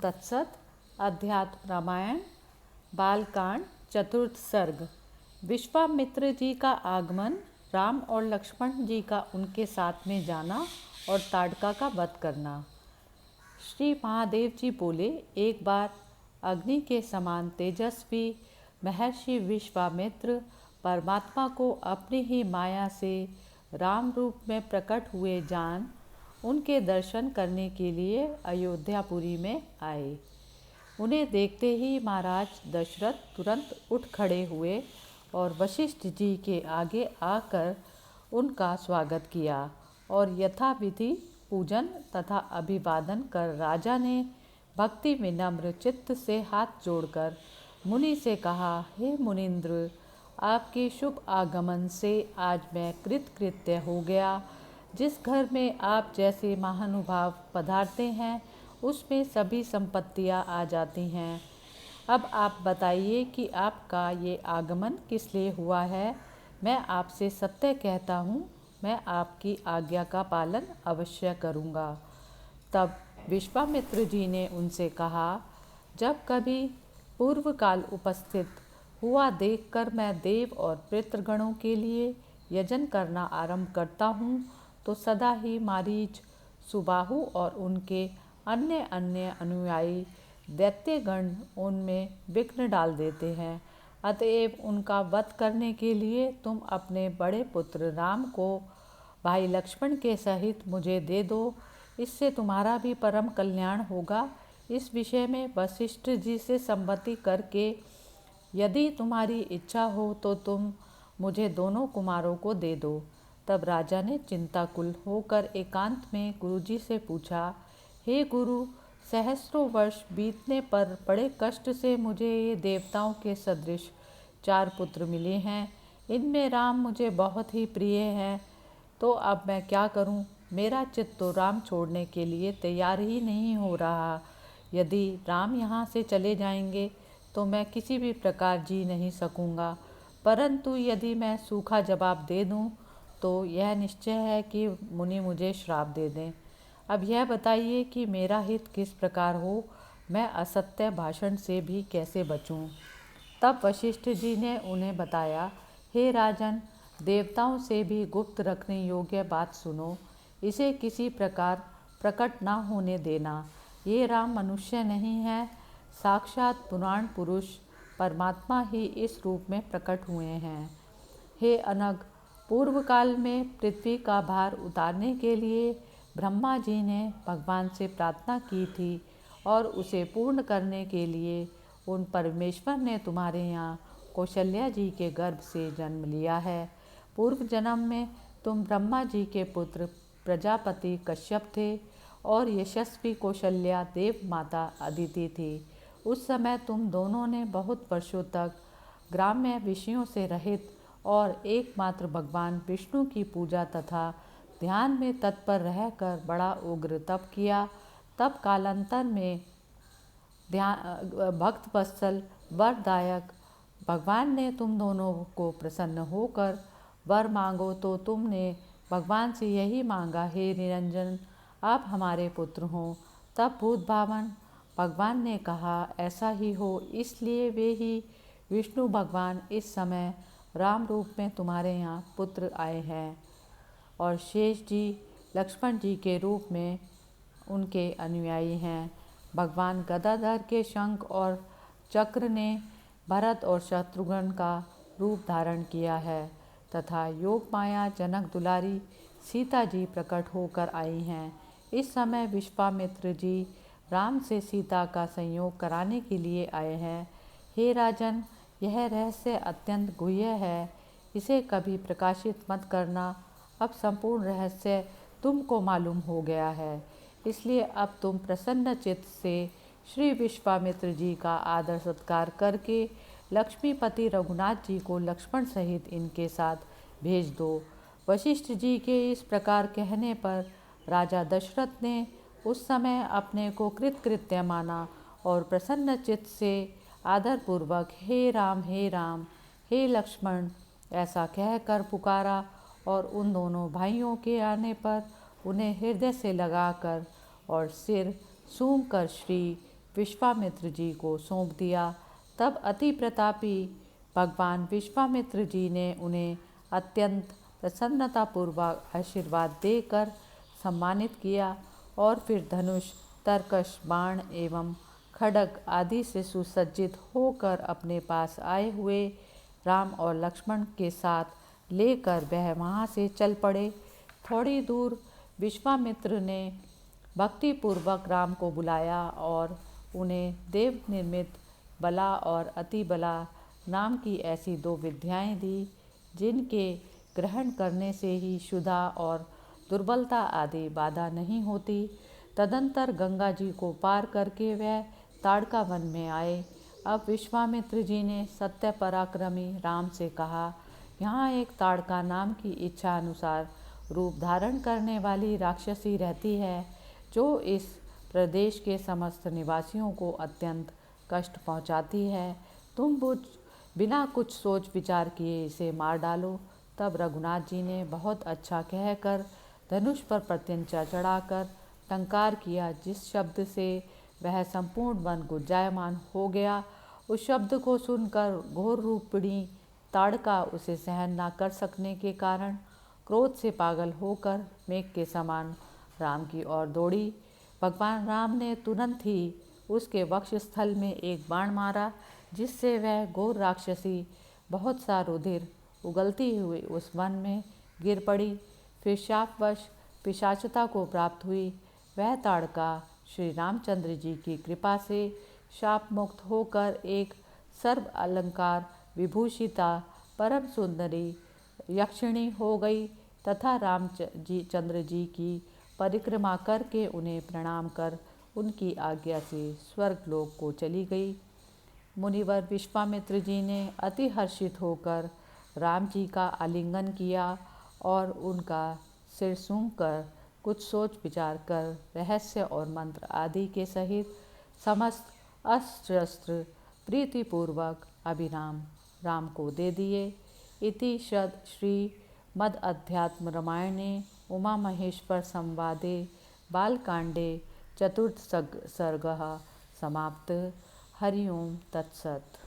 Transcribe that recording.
तत्सत। अध्यात्म रामायण बालकांड चतुर्थ सर्ग। विश्वामित्र जी का आगमन, राम और लक्ष्मण जी का उनके साथ में जाना और ताड़का का वध करना। श्री महादेव जी बोले, एक बार अग्नि के समान तेजस्वी महर्षि विश्वामित्र परमात्मा को अपनी ही माया से राम रूप में प्रकट हुए जान उनके दर्शन करने के लिए अयोध्यापुरी में आए। उन्हें देखते ही महाराज दशरथ तुरंत उठ खड़े हुए और वशिष्ठ जी के आगे आकर उनका स्वागत किया और यथाविधि पूजन तथा अभिवादन कर राजा ने भक्ति विनम्र चित्त से हाथ जोड़कर मुनि से कहा, हे मुनीन्द्र, आपके शुभ आगमन से आज मैं कृतकृत्य हो गया। जिस घर में आप जैसे महानुभाव पधारते हैं उसमें सभी संपत्तियां आ जाती हैं। अब आप बताइए कि आपका ये आगमन किस लिए हुआ है। मैं आपसे सत्य कहता हूँ, मैं आपकी आज्ञा का पालन अवश्य करूँगा। तब विश्वामित्र जी ने उनसे कहा, जब कभी पूर्व काल उपस्थित हुआ देखकर मैं देव और पितृगणों के लिए यजन करना आरंभ करता हूँ तो सदा ही मारीच, सुबाहु और उनके अन्य अन्य अनुयायी दैत्यगण उनमें विघ्न डाल देते हैं। अतएव उनका वध करने के लिए तुम अपने बड़े पुत्र राम को भाई लक्ष्मण के सहित मुझे दे दो, इससे तुम्हारा भी परम कल्याण होगा। इस विषय में वशिष्ठ जी से संमति करके यदि तुम्हारी इच्छा हो तो तुम मुझे दोनों कुमारों को दे दो। तब राजा ने चिंताकुल होकर एकांत में गुरुजी से पूछा, हे गुरु, सहस्रों वर्ष बीतने पर बड़े कष्ट से मुझे ये देवताओं के सदृश 4 पुत्र मिले हैं। इनमें राम मुझे बहुत ही प्रिय है, तो अब मैं क्या करूं? मेरा चित्त तो राम छोड़ने के लिए तैयार ही नहीं हो रहा। यदि राम यहाँ से चले जाएंगे तो मैं किसी भी प्रकार जी नहीं सकूँगा, परंतु यदि मैं सूखा जवाब दे दूँ तो यह निश्चय है कि मुनि मुझे श्राप दे दें। अब यह बताइए कि मेरा हित किस प्रकार हो, मैं असत्य भाषण से भी कैसे बचूं? तब वशिष्ठ जी ने उन्हें बताया, हे राजन, देवताओं से भी गुप्त रखने योग्य बात सुनो, इसे किसी प्रकार प्रकट न होने देना। ये राम मनुष्य नहीं है, साक्षात पुराण पुरुष परमात्मा ही इस रूप में प्रकट हुए हैं। हे अनग, पूर्व काल में पृथ्वी का भार उतारने के लिए ब्रह्मा जी ने भगवान से प्रार्थना की थी और उसे पूर्ण करने के लिए उन परमेश्वर ने तुम्हारे यहाँ कौशल्या जी के गर्भ से जन्म लिया है। पूर्व जन्म में तुम ब्रह्मा जी के पुत्र प्रजापति कश्यप थे और यशस्वी कौशल्या देव माता अदिति थी। उस समय तुम दोनों ने बहुत वर्षों तक ग्राम्य विषयों से रहित और एकमात्र भगवान विष्णु की पूजा तथा ध्यान में तत्पर रहकर बड़ा उग्र तप किया। तब कालांतर में भक्त वत्सल वरदायक भगवान ने तुम दोनों को प्रसन्न होकर वर मांगो तो तुमने भगवान से यही मांगा, हे निरंजन, आप हमारे पुत्र हों। तब भूत भावन भगवान ने कहा, ऐसा ही हो, इसलिए वे ही विष्णु भगवान इस समय राम रूप में तुम्हारे यहाँ पुत्र आए हैं और शेष जी लक्ष्मण जी के रूप में उनके अनुयायी हैं। भगवान गदाधर के शंख और चक्र ने भरत और शत्रुघ्न का रूप धारण किया है तथा योग माया जनक दुलारी सीता जी प्रकट होकर आई हैं। इस समय विश्वामित्र जी राम से सीता का संयोग कराने के लिए आए हैं। हे राजन, यह रहस्य अत्यंत गुह्य है, इसे कभी प्रकाशित मत करना। अब संपूर्ण रहस्य तुमको मालूम हो गया है, इसलिए अब तुम प्रसन्न चित्त से श्री विश्वामित्र जी का आदर सत्कार करके लक्ष्मीपति रघुनाथ जी को लक्ष्मण सहित इनके साथ भेज दो। वशिष्ठ जी के इस प्रकार कहने पर राजा दशरथ ने उस समय अपने को कृतकृत्य माना और प्रसन्न चित्त से आदरपूर्वक हे राम, हे लक्ष्मण ऐसा कहकर पुकारा और उन दोनों भाइयों के आने पर उन्हें हृदय से लगाकर और सिर सूंघकर श्री विश्वामित्र जी को सौंप दिया। तब अति प्रतापी भगवान विश्वामित्र जी ने उन्हें अत्यंत प्रसन्नतापूर्वक आशीर्वाद देकर सम्मानित किया और फिर धनुष, तरकश, बाण एवं खड्ग आदि से सुसज्जित होकर अपने पास आए हुए राम और लक्ष्मण के साथ लेकर वह वहाँ से चल पड़े। थोड़ी दूर विश्वामित्र ने भक्तिपूर्वक राम को बुलाया और उन्हें देव निर्मित बला और अति बला नाम की ऐसी दो विद्याएं दी, जिनके ग्रहण करने से ही क्षुधा और दुर्बलता आदि बाधा नहीं होती। तदंतर गंगा जी को पार करके वह ताड़का वन में आए। अब विश्वामित्र जी ने सत्य पराक्रमी राम से कहा, यहाँ एक ताड़का नाम की इच्छा अनुसार रूप धारण करने वाली राक्षसी रहती है, जो इस प्रदेश के समस्त निवासियों को अत्यंत कष्ट पहुँचाती है। तुम बिना कुछ सोच विचार किए इसे मार डालो। तब रघुनाथ जी ने बहुत अच्छा कहकर धनुष पर प्रत्यंचा चढ़ाकर टंकार किया, जिस शब्द से वह संपूर्ण वन गुंजायमान हो गया। उस शब्द को सुनकर घोर रूपिणी ताड़का उसे सहन न कर सकने के कारण क्रोध से पागल होकर मेघ के समान राम की ओर दौड़ी। भगवान राम ने तुरंत ही उसके वक्ष स्थल में एक बाण मारा, जिससे वह घोर राक्षसी बहुत सा रुधिर उगलती हुई उस वन में गिर पड़ी। फिर शापवश पिशाचता को प्राप्त हुई। वह ताड़का श्री रामचंद्र जी की कृपा से शाप मुक्त होकर एक सर्व अलंकार विभूषिता परम सुंदरी यक्षिणी हो गई तथा चंद्र जी की परिक्रमा करके उन्हें प्रणाम कर उनकी आज्ञा से स्वर्गलोक को चली गई। मुनिवर विश्वामित्र जी ने अति हर्षित होकर राम जी का आलिंगन किया और उनका सिर सूंघकर कुछ सोच विचार कर रहस्य और मंत्र आदि के सहित समस्त अस्त्र शस्त्र प्रीतिपूर्वक अभिराम राम को दे दिए। इति श्री मद अध्यात्म रामायणे उमा महेश्वर संवादे बालकांडे चतुर्थ सर्गः समाप्त। हरि ओम तत्सत्।